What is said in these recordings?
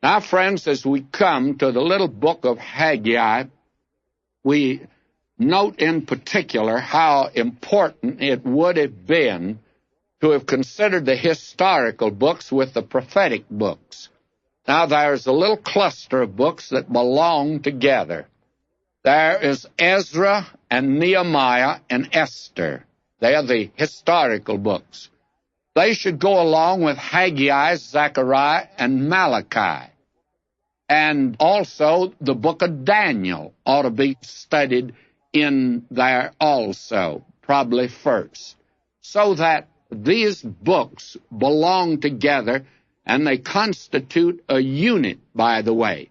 Now, friends, as we come to the little book of Haggai, we note in particular how important it would have been to have considered the historical books with the prophetic books. Now, there's a little cluster of books that belong together. There is Ezra and Nehemiah and Esther. They are the historical books. They should go along with Haggai, Zechariah, and Malachi. And also the book of Daniel ought to be studied in there also, probably first, so that these books belong together, and they constitute a unit, by the way.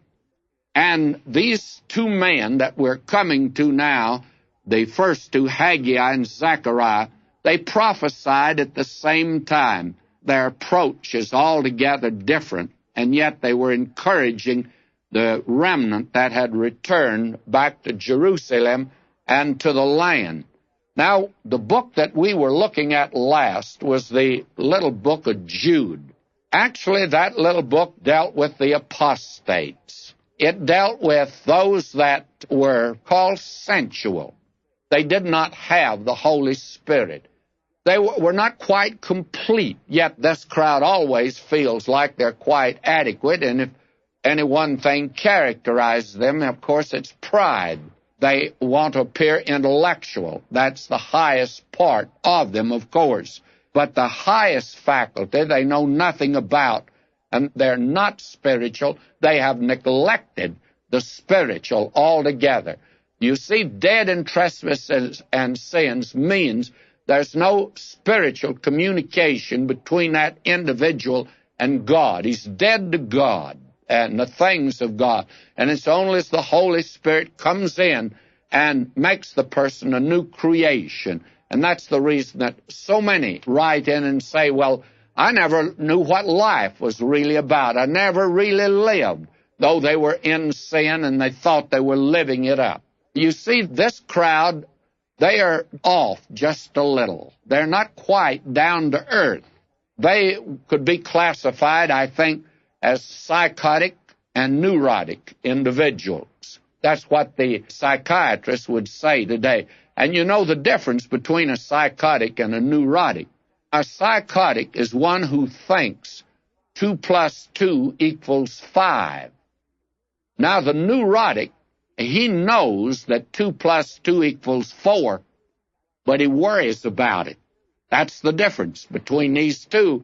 And these two men that we're coming to now, the first two, Haggai and Zechariah, they prophesied at the same time. Their approach is altogether different, and yet they were encouraging the remnant that had returned back to Jerusalem and to the land. Now, the book that we were looking at last was the little book of Jude. Actually, that little book dealt with the apostates. It dealt with those that were called sensual. They did not have the Holy Spirit. They were not quite complete, yet this crowd always feels like they're quite adequate, and if any one thing characterizes them, of course, it's pride. They want to appear intellectual. That's the highest part of them, of course. But the highest faculty they know nothing about, and they're not spiritual. They have neglected the spiritual altogether. You see, dead in trespasses and sins means there's no spiritual communication between that individual and God. He's dead to God and the things of God. And it's only as the Holy Spirit comes in and makes the person a new creation. And that's the reason that so many write in and say, well, I never knew what life was really about. I never really lived, though they were in sin and they thought they were living it up. You see, this crowd, they are off just a little. They're not quite down to earth. They could be classified, I think, as psychotic and neurotic individuals. That's what the psychiatrists would say today. And you know the difference between a psychotic and a neurotic. A psychotic is one who thinks 2 + 2 = 5. Now, the neurotic, he knows that 2 + 2 = 4, but he worries about it. That's the difference between these two.